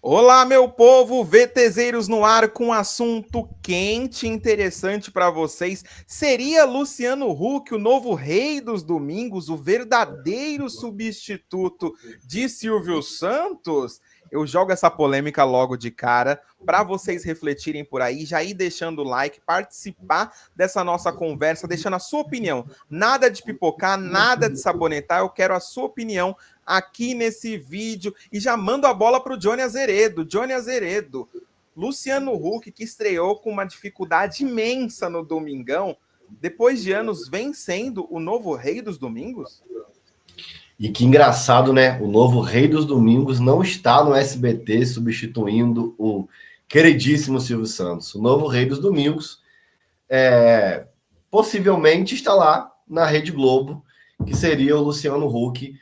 Olá, meu povo, VTZeiros no ar com um assunto quente e interessante para vocês. Seria Luciano Huck o novo rei dos domingos, o verdadeiro substituto de Silvio Santos? Eu jogo essa polêmica logo de cara para vocês refletirem por aí, já ir deixando o like, participar dessa nossa conversa, deixando a sua opinião. Nada de pipocar, nada de sabonetar, eu quero a sua opinião aqui nesse vídeo e já mando a bola para o Johnny Azeredo. Johnny Azeredo, Luciano Huck, que estreou com uma dificuldade imensa no Domingão, depois de anos vem sendo o novo rei dos domingos? E que engraçado, né? O novo rei dos domingos não está no SBT substituindo o queridíssimo Silvio Santos. O novo rei dos domingos possivelmente está lá na Rede Globo, que seria o Luciano Huck,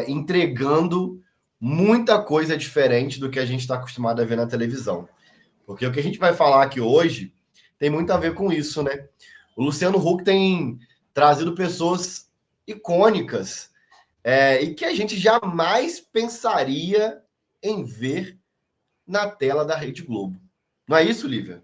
entregando muita coisa diferente do que a gente está acostumado a ver na televisão. Porque o que a gente vai falar aqui hoje tem muito a ver com isso, né? O Luciano Huck tem trazido pessoas icônicas e que a gente jamais pensaria em ver na tela da Rede Globo. Não é isso, Lívia?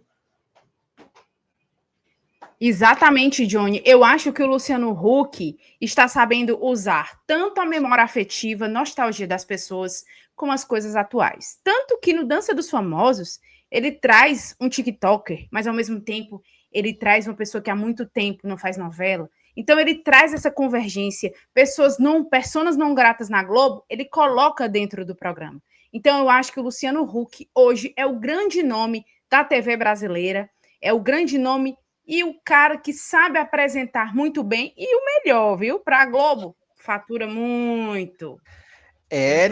Exatamente, Johnny. Eu acho que o Luciano Huck está sabendo usar tanto a memória afetiva, nostalgia das pessoas, como as coisas atuais. Tanto que no Dança dos Famosos, ele traz um TikToker, mas ao mesmo tempo ele traz uma pessoa que há muito tempo não faz novela. Então ele traz essa convergência, personas não gratas na Globo, ele coloca dentro do programa. Então eu acho que o Luciano Huck hoje é o grande nome da TV brasileira, é o grande nome e o cara que sabe apresentar muito bem e o melhor, viu? Para a Globo, fatura muito.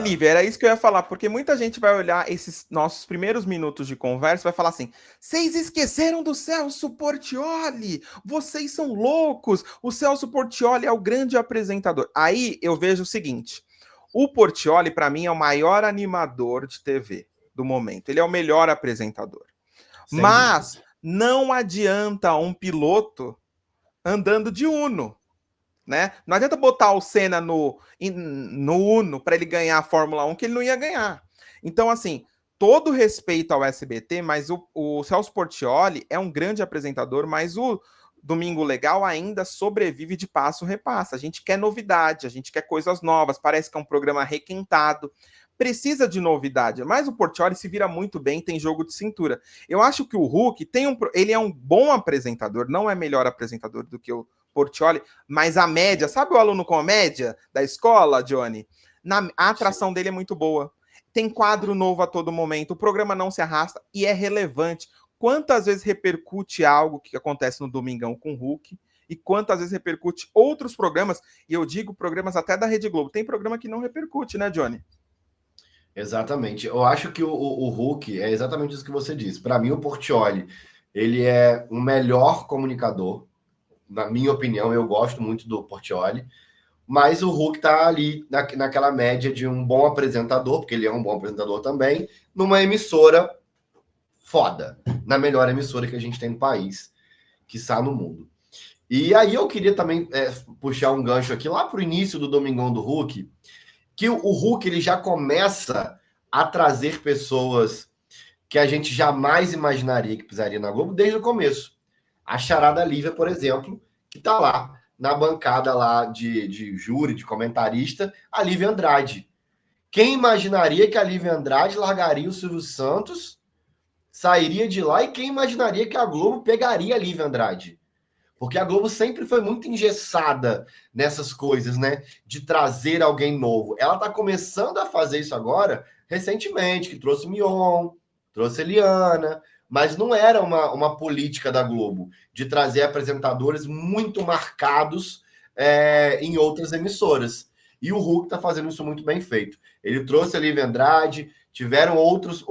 Lívia, era isso que eu ia falar, porque muita gente vai olhar esses nossos primeiros minutos de conversa e vai falar assim: vocês esqueceram do Celso Portiolli, vocês são loucos, o Celso Portiolli é o grande apresentador. Aí eu vejo o seguinte: o Portiolli, para mim, é o maior animador de TV do momento, ele é o melhor apresentador. Mas não adianta um piloto andando de Uno. Né? Não adianta botar o Senna no Uno para ele ganhar a Fórmula 1, que ele não ia ganhar. Então, assim, todo respeito ao SBT, mas o Celso Portiolli é um grande apresentador, mas o Domingo Legal ainda sobrevive de passo repassa. A gente quer novidade, a gente quer coisas novas, parece que é um programa requintado, precisa de novidade, mas o Portiolli se vira muito bem, tem jogo de cintura. Eu acho que o Huck ele é um bom apresentador, não é melhor apresentador do que o Portiolli, mas a média, sabe o aluno com a média da escola, Johnny? A atração dele é muito boa. Tem quadro novo a todo momento, o programa não se arrasta e é relevante. Quantas vezes repercute algo que acontece no Domingão com o Huck e quantas vezes repercute outros programas, e eu digo programas até da Rede Globo. Tem programa que não repercute, né, Johnny? Exatamente. Eu acho que o Huck é exatamente isso que você disse. Para mim, o Portiolli, ele é um melhor comunicador. Na minha opinião, eu gosto muito do Portiolli, mas o Huck tá ali naquela média de um bom apresentador, porque ele é um bom apresentador também, numa emissora foda, na melhor emissora que a gente tem no país, que está no mundo. E aí eu queria também puxar um gancho aqui lá pro início do Domingão do Huck, que o Huck ele já começa a trazer pessoas que a gente jamais imaginaria que pisaria na Globo desde o começo. A Charada Lívia, por exemplo, que está lá na bancada lá de júri, de comentarista, a Lívia Andrade. Quem imaginaria que a Lívia Andrade largaria o Silvio Santos, sairia de lá, e quem imaginaria que a Globo pegaria a Lívia Andrade? Porque a Globo sempre foi muito engessada nessas coisas, né? De trazer alguém novo. Ela está começando a fazer isso agora, recentemente, que trouxe Mion, trouxe Eliana, mas não era uma política da Globo de trazer apresentadores muito marcados em outras emissoras. E o Huck está fazendo isso muito bem feito. Ele trouxe a Lívia Andrade, tiveram outros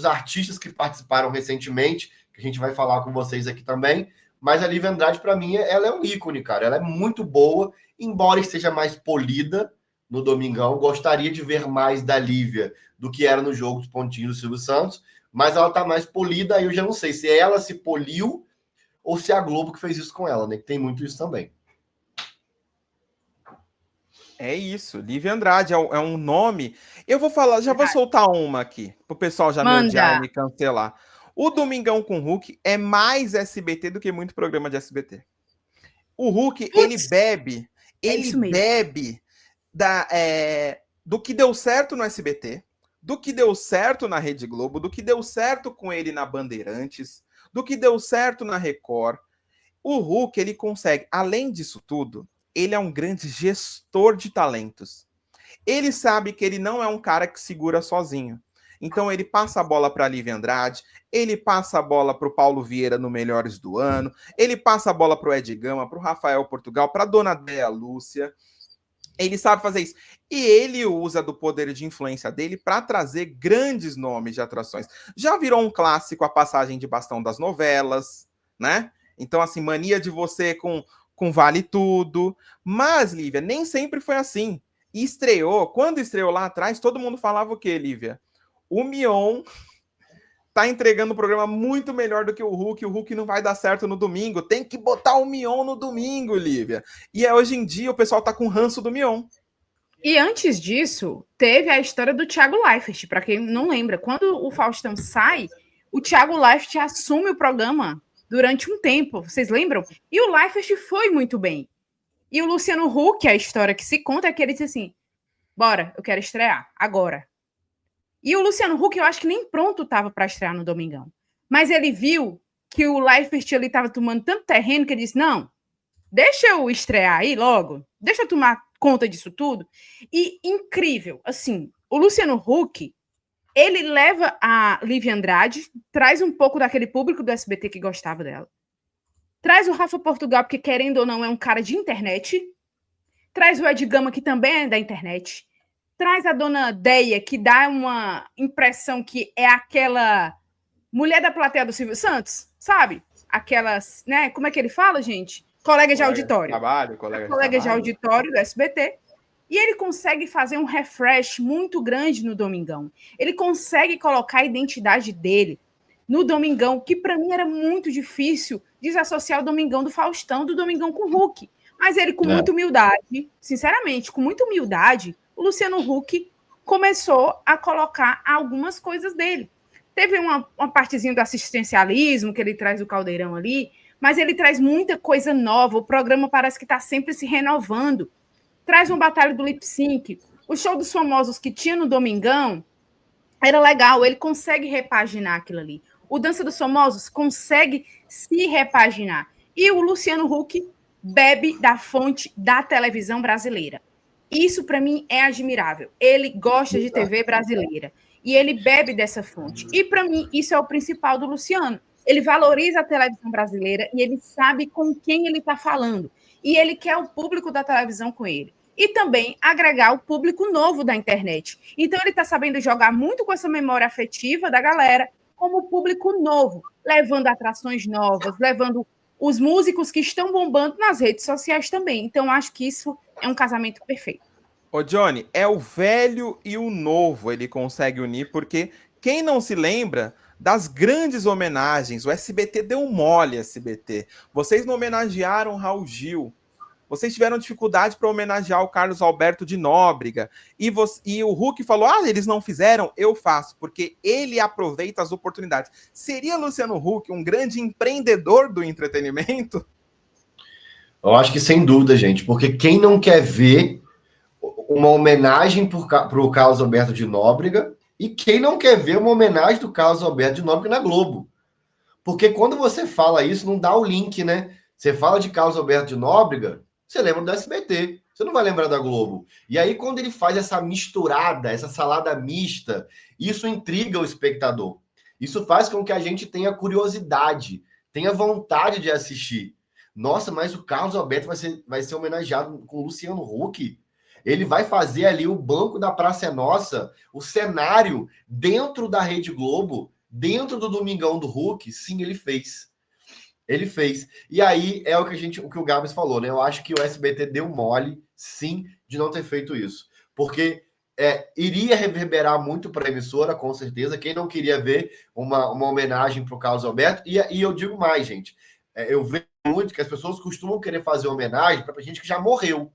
artistas que participaram recentemente, que a gente vai falar com vocês aqui também, mas a Lívia Andrade, para mim, ela é um ícone, cara. Ela é muito boa, embora esteja mais polida no Domingão. Gostaria de ver mais da Lívia do que era no jogo dos pontinhos do Silvio Santos, mas ela tá mais polida, aí eu já não sei se ela se poliu ou se é a Globo que fez isso com ela, né? Que tem muito isso também. É isso, Lívia Andrade é um nome. Eu vou falar, já vou soltar uma aqui, pro pessoal já me odiar e me cancelar. O Domingão com o Hulk é mais SBT do que muito programa de SBT. O Hulk, ele bebe do que deu certo no SBT, do que deu certo na Rede Globo, do que deu certo com ele na Bandeirantes, do que deu certo na Record. O Hulk, ele consegue, além disso tudo, ele é um grande gestor de talentos. Ele sabe que ele não é um cara que segura sozinho. Então ele passa a bola para a Lívia Andrade, ele passa a bola para o Paulo Vieira no Melhores do Ano, ele passa a bola para o Ed Gama, para o Rafael Portugal, para a Dona Déia Lúcia. Ele sabe fazer isso. E ele usa do poder de influência dele para trazer grandes nomes de atrações. Já virou um clássico a passagem de bastão das novelas, né? Então, assim, mania de você com Vale Tudo. Mas, Lívia, nem sempre foi assim. E quando estreou lá atrás, todo mundo falava o quê, Lívia? O Mion tá entregando um programa muito melhor do que o Hulk não vai dar certo no domingo, tem que botar o Mion no domingo, Lívia. E hoje em dia o pessoal tá com ranço do Mion. E antes disso, teve a história do Thiago Leifert, para quem não lembra, quando o Faustão sai, o Thiago Leifert assume o programa durante um tempo, vocês lembram? E o Leifert foi muito bem. E o Luciano Huck, a história que se conta é que ele disse assim, bora, eu quero estrear, agora. E o Luciano Huck, eu acho que nem pronto estava para estrear no Domingão. Mas ele viu que o Leifert ali estava tomando tanto terreno que ele disse, não, deixa eu estrear aí logo, deixa eu tomar conta disso tudo. E incrível, assim, o Luciano Huck, ele leva a Lívia Andrade, traz um pouco daquele público do SBT que gostava dela, traz o Rafa Portugal, porque querendo ou não é um cara de internet, traz o Ed Gama, que também é da internet, traz a Dona Déia, que dá uma impressão que é aquela mulher da plateia do Silvio Santos, sabe? Aquelas, né? Como é que ele fala, gente? Colega de auditório. Colega de auditório do SBT. E ele consegue fazer um refresh muito grande no Domingão. Ele consegue colocar a identidade dele no Domingão, que para mim era muito difícil desassociar o Domingão do Faustão do Domingão com o Hulk. Mas ele, com muita humildade, sinceramente, com muita humildade, o Luciano Huck começou a colocar algumas coisas dele. Teve uma partezinha do assistencialismo, que ele traz o Caldeirão ali, mas ele traz muita coisa nova. O programa parece que está sempre se renovando. Traz uma batalha do lip sync. O show dos famosos que tinha no Domingão era legal, ele consegue repaginar aquilo ali. O Dança dos Famosos consegue se repaginar. E o Luciano Huck bebe da fonte da televisão brasileira. Isso, para mim, é admirável. Ele gosta de TV brasileira. E ele bebe dessa fonte. E, para mim, isso é o principal do Luciano. Ele valoriza a televisão brasileira e ele sabe com quem ele está falando. E ele quer o público da televisão com ele. E também agregar o público novo da internet. Então, ele está sabendo jogar muito com essa memória afetiva da galera como público novo, levando atrações novas, levando os músicos que estão bombando nas redes sociais também. Então, acho que isso é um casamento perfeito. Ô, Johnny, é o velho e o novo ele consegue unir, porque quem não se lembra das grandes homenagens, o SBT deu um mole, SBT. Vocês não homenagearam Raul Gil. Vocês tiveram dificuldade para homenagear o Carlos Alberto de Nóbrega. E o Huck falou, eles não fizeram, eu faço, porque ele aproveita as oportunidades. Seria Luciano Huck um grande empreendedor do entretenimento? Eu acho que sem dúvida, gente, porque quem não quer ver uma homenagem para o Carlos Alberto de Nóbrega e quem não quer ver uma homenagem do Carlos Alberto de Nóbrega na Globo? Porque quando você fala isso, não dá o link, né? Você fala de Carlos Alberto de Nóbrega, você lembra do SBT, você não vai lembrar da Globo. E aí, quando ele faz essa misturada, essa salada mista, isso intriga o espectador. Isso faz com que a gente tenha curiosidade, tenha vontade de assistir. Nossa, mas o Carlos Alberto vai ser homenageado com o Luciano Huck. Ele vai fazer ali o banco da Praça é Nossa, o cenário dentro da Rede Globo, dentro do Domingão do Huck. Sim, ele fez. Ele fez. E aí é o que o Gabs falou, né? Eu acho que o SBT deu mole, sim, de não ter feito isso. porque iria reverberar muito para a emissora, com certeza. Quem não queria ver uma homenagem para o Carlos Alberto? E eu digo mais, gente. Eu vejo muito que as pessoas costumam querer fazer homenagem para gente que já morreu.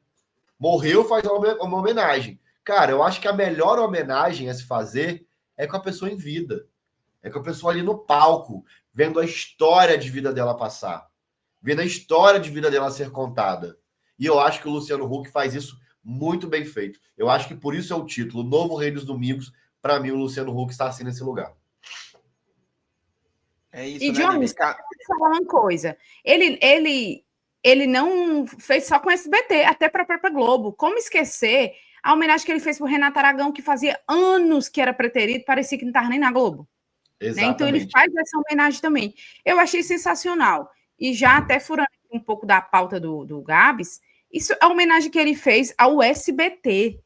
Morreu, faz uma homenagem. Cara, eu acho que a melhor homenagem a se fazer é com a pessoa em vida. É com a pessoa ali no palco, vendo a história de vida dela passar. Vendo a história de vida dela ser contada. E eu acho que o Luciano Huck faz isso muito bem feito. Eu acho que por isso é o título, Novo Rei dos Domingos. Para mim, o Luciano Huck está assim nesse lugar. É isso, E, né, Johnny, Lili? deixa eu falar uma coisa. Ele não fez só com o SBT, até para a própria Globo. Como esquecer a homenagem que ele fez para o Renato Aragão, que fazia anos que era preterido, parecia que não estava nem na Globo. Né? Então, ele faz essa homenagem também. Eu achei sensacional. E já até furando um pouco da pauta do Gabs, isso é a homenagem que ele fez ao SBT,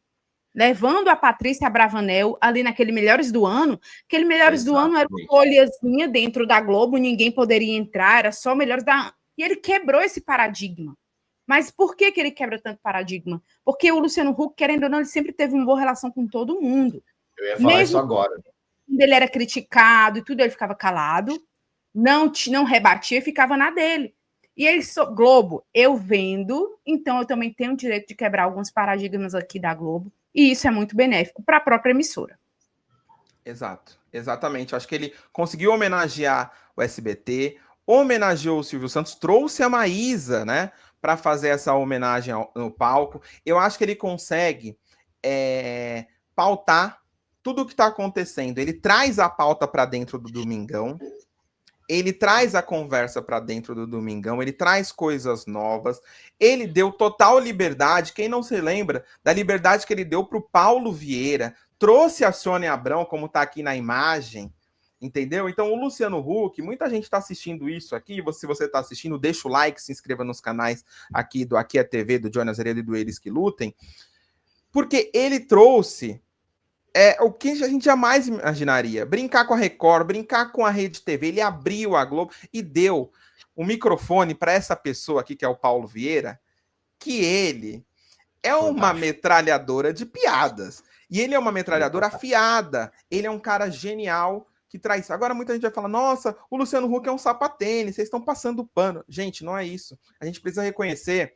levando a Patrícia Bravanel ali naquele Melhores do Ano. Aquele Melhores do Ano era uma folhazinha dentro da Globo, ninguém poderia entrar, era só Melhores da... E ele quebrou esse paradigma. Mas por que ele quebra tanto paradigma? Porque o Luciano Huck, querendo ou não, ele sempre teve uma boa relação com todo mundo. Eu ia falar isso agora. Quando ele era criticado e tudo, ele ficava calado, não rebatia e ficava na dele. E ele, Globo, eu vendo, então eu também tenho o direito de quebrar alguns paradigmas aqui da Globo, e isso é muito benéfico para a própria emissora. Exato, exatamente. Acho que ele conseguiu homenagear o SBT, homenageou o Silvio Santos, trouxe a Maísa, né, para fazer essa homenagem no palco. Eu acho que ele consegue pautar tudo o que está acontecendo. Ele traz a pauta para dentro do Domingão. Ele traz a conversa para dentro do Domingão, ele traz coisas novas, ele deu total liberdade. Quem não se lembra da liberdade que ele deu para o Paulo Vieira, trouxe a Sônia Abrão, como está aqui na imagem, entendeu? Então, o Luciano Huck, muita gente está assistindo isso aqui. Se você está assistindo, deixa o like, se inscreva nos canais aqui do Aqui é TV, do Johnny Azeredo e do Eles que Lutem, porque ele trouxe o que a gente jamais imaginaria. Brincar com a Record, brincar com a Rede TV. Ele abriu a Globo e deu o microfone para essa pessoa aqui, que é o Paulo Vieira, que ele é uma metralhadora de piadas. E ele é uma metralhadora afiada. Ele é um cara genial que traz. Agora muita gente vai falar, nossa, o Luciano Huck é um sapatênis, vocês estão passando pano. Gente, não é isso. A gente precisa reconhecer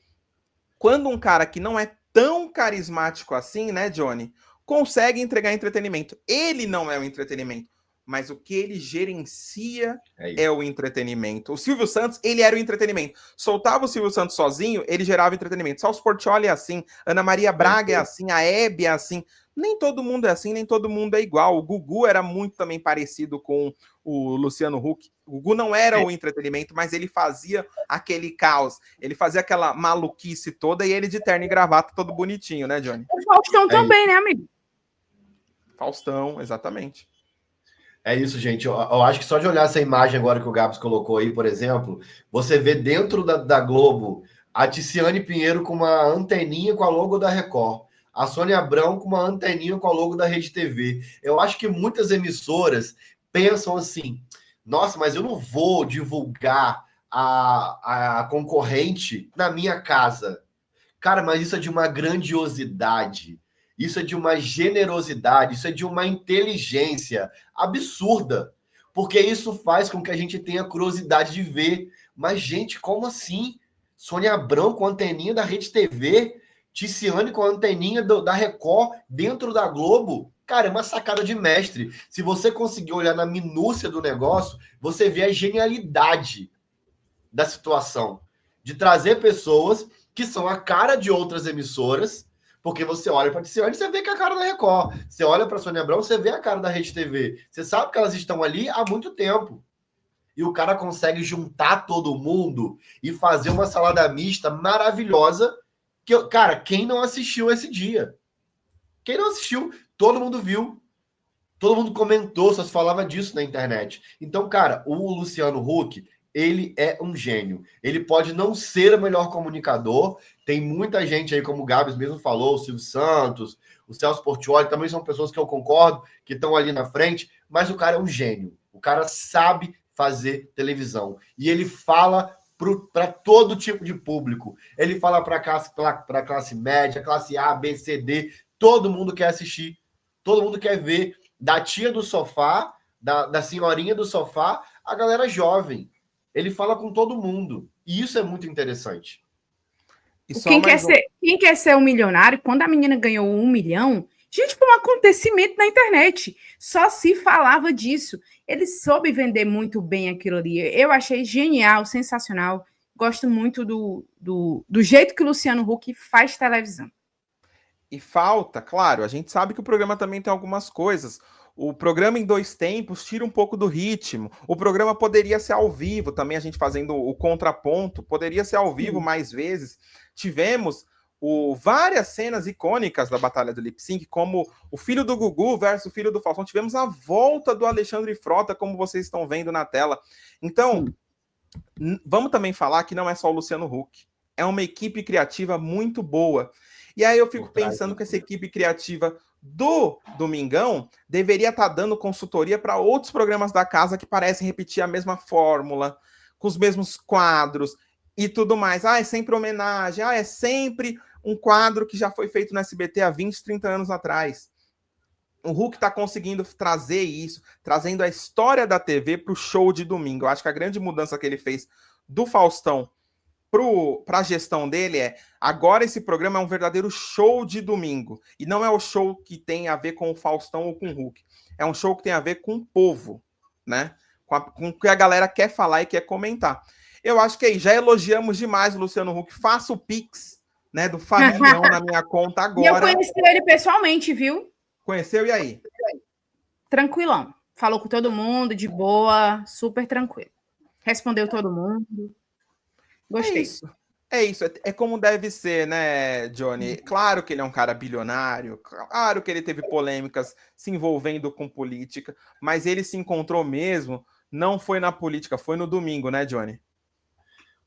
quando um cara que não é tão carismático assim, né, Johnny, consegue entregar entretenimento. Ele não é o entretenimento, mas o que ele gerencia é o entretenimento. O Silvio Santos, ele era o entretenimento. Soltava o Silvio Santos sozinho, ele gerava entretenimento. Celso Portiolli é assim, Ana Maria Braga é assim, a Hebe é assim. Nem todo mundo é assim, nem todo mundo é igual. O Gugu era muito também parecido com o Luciano Huck. O Gugu não era o entretenimento, mas ele fazia aquele caos. Ele fazia aquela maluquice toda e ele de terno e gravata todo bonitinho, né, Johnny? O Faustão também, né, amigo? Faustão, exatamente. É isso, gente. Eu acho que só de olhar essa imagem agora que o Gabs colocou aí, por exemplo, você vê dentro da Globo a Tiziane Pinheiro com uma anteninha com a logo da Record, a Sônia Abrão com uma anteninha com a logo da Rede TV. Eu acho que muitas emissoras pensam assim, nossa, mas eu não vou divulgar a concorrente na minha casa. Cara, mas isso é de uma grandiosidade. Isso é de uma generosidade, isso é de uma inteligência absurda, porque isso faz com que a gente tenha curiosidade de ver. Mas, gente, como assim? Sônia Abrão com a anteninha da Rede TV, Tiziane com a anteninha da Record dentro da Globo. Cara, é uma sacada de mestre. Se você conseguir olhar na minúcia do negócio, você vê a genialidade da situação de trazer pessoas que são a cara de outras emissoras. Porque você olha para a Tiziane, você vê que é a cara da Record. Você olha para a Sônia Abrão, você vê a cara da Rede TV. Você sabe que elas estão ali há muito tempo. E o cara consegue juntar todo mundo e fazer uma salada mista maravilhosa. Que, cara, quem não assistiu esse dia? Quem não assistiu? Todo mundo viu. Todo mundo comentou, só se falava disso na internet. Então, cara, o Luciano Huck, ele é um gênio. Ele pode não ser o melhor comunicador. Tem muita gente aí, como o Gabs mesmo falou, o Silvio Santos, o Celso Portiolli, também são pessoas que eu concordo, que estão ali na frente, mas o cara é um gênio. O cara sabe fazer televisão. E ele fala para todo tipo de público. Ele fala para a classe média, classe A, B, C, D. todo mundo quer assistir, todo mundo quer ver, da tia do sofá, da senhorinha do sofá, a galera jovem. Ele fala com todo mundo. E isso é muito interessante. E só Quem mais quer ser um milionário, quando a menina ganhou 1 milhão, gente, foi um acontecimento na internet. Só se falava disso. Ele soube vender muito bem aquilo ali. Eu achei genial, sensacional. Gosto muito do jeito que o Luciano Huck faz televisão. E falta, claro, a gente sabe que o programa também tem algumas coisas. O programa em 2 tempos tira um pouco do ritmo. O programa poderia ser ao vivo, também a gente fazendo o contraponto, poderia ser ao vivo mais vezes. Tivemos várias cenas icônicas da Batalha do Lip Sync, como o filho do Gugu versus o filho do Faustão. Tivemos a volta do Alexandre Frota, como vocês estão vendo na tela. Então, vamos também falar que não é só o Luciano Huck. É uma equipe criativa muito boa. E aí eu fico pensando que essa equipe criativa do Domingão deveria estar dando consultoria para outros programas da casa que parecem repetir a mesma fórmula, com os mesmos quadros e tudo mais. É sempre homenagem, é sempre um quadro que já foi feito no SBT há 20, 30 anos atrás. O Huck está conseguindo trazer isso, trazendo a história da TV para o show de domingo. Eu acho que a grande mudança que ele fez do Faustão para a gestão dele agora esse programa é um verdadeiro show de domingo. E não é o show que tem a ver com o Faustão ou com o Huck. É um show que tem a ver com o povo, né? Com o que a galera quer falar e quer comentar. Eu acho que aí já elogiamos demais o Luciano Huck. Faça o Pix, né, do Familhão na minha conta agora. E eu conheci ele pessoalmente, viu? Conheceu? E aí? Tranquilão. Falou com todo mundo, de boa, super tranquilo. Respondeu todo mundo. Gostei. É isso. É como deve ser, né, Johnny? Claro que ele é um cara bilionário, claro que ele teve polêmicas se envolvendo com política, mas ele se encontrou mesmo, não foi na política, foi no domingo, né, Johnny?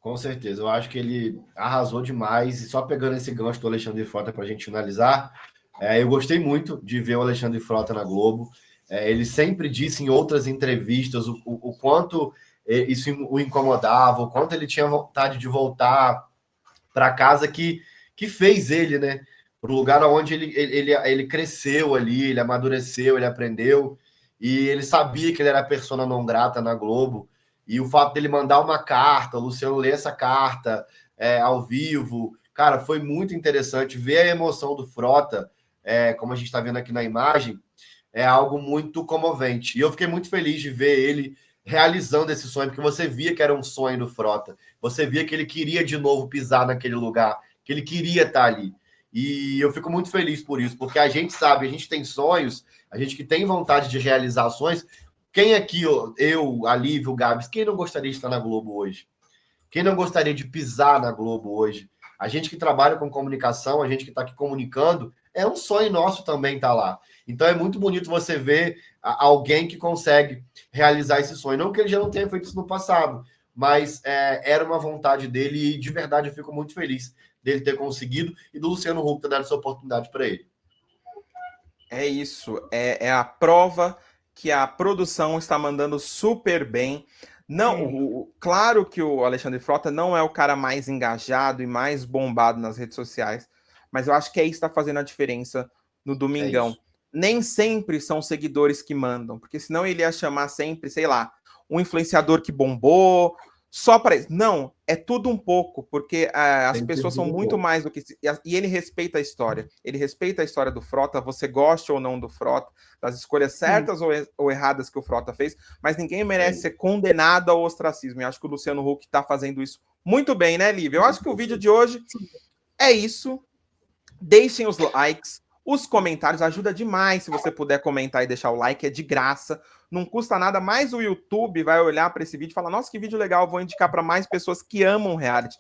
Com certeza. Eu acho que ele arrasou demais. E só pegando esse gancho do Alexandre Frota para a gente finalizar, eu gostei muito de ver o Alexandre Frota na Globo. Ele sempre disse em outras entrevistas o quanto isso o incomodava, o quanto ele tinha vontade de voltar para a casa que fez ele, né? Para o lugar onde ele cresceu ali, ele amadureceu, ele aprendeu, e ele sabia que ele era persona não grata na Globo, e o fato dele mandar uma carta, o Luciano ler essa carta ao vivo, cara, foi muito interessante ver a emoção do Frota, como a gente está vendo aqui na imagem, é algo muito comovente. E eu fiquei muito feliz de ver ele realizando esse sonho, porque você via que era um sonho do Frota. Você via que ele queria de novo pisar naquele lugar, que ele queria estar ali. E eu fico muito feliz por isso, porque a gente sabe, a gente tem sonhos, a gente que tem vontade de realizar ações. Quem aqui, eu, a Lívia, o Gabs, quem não gostaria de estar na Globo hoje? Quem não gostaria de pisar na Globo hoje? A gente que trabalha com comunicação, a gente que está aqui comunicando, é um sonho nosso também estar lá. Então é muito bonito você ver alguém que consegue realizar esse sonho. Não que ele já não tenha feito isso no passado, mas era uma vontade dele e de verdade eu fico muito feliz dele ter conseguido e do Luciano Huck ter dado essa oportunidade para ele. É isso, é a prova que a produção está mandando super bem. Não, claro que o Alexandre Frota não é o cara mais engajado e mais bombado nas redes sociais, mas eu acho que é isso que está fazendo a diferença no Domingão. Nem sempre são seguidores que mandam, porque senão ele ia chamar sempre, sei lá, um influenciador que bombou, só para isso. Não, é tudo um pouco, porque as pessoas são muito mais do que... E ele respeita a história. Ele respeita a história do Frota, você gosta ou não do Frota, das escolhas certas ou erradas que o Frota fez, mas ninguém merece ser condenado ao ostracismo. E acho que o Luciano Huck está fazendo isso muito bem, né, Lívia? Eu acho que o vídeo de hoje é isso. Deixem os likes, os comentários, ajuda demais se você puder comentar e deixar o like, é de graça, não custa nada, mas o YouTube vai olhar para esse vídeo e falar, nossa, que vídeo legal, vou indicar para mais pessoas que amam reality.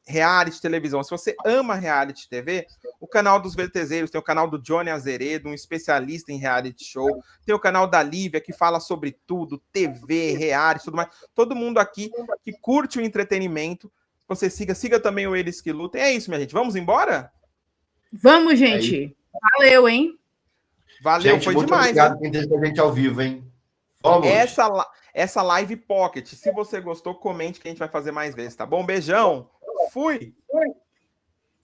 Reality televisão, se você ama reality TV, o canal dos VTZeiros, tem o canal do Johnny Azeredo, um especialista em reality show, tem o canal da Lívia, que fala sobre tudo, TV, reality, tudo mais, todo mundo aqui que curte o entretenimento, você siga também o Eles que Lutem, é isso, minha gente, vamos embora? Vamos, gente. Valeu, hein? Valeu, gente, foi muito demais. Obrigado por quem com a gente ao vivo, hein? Vamos. Essa live pocket, se você gostou, comente que a gente vai fazer mais vezes, tá bom? Beijão. Fui.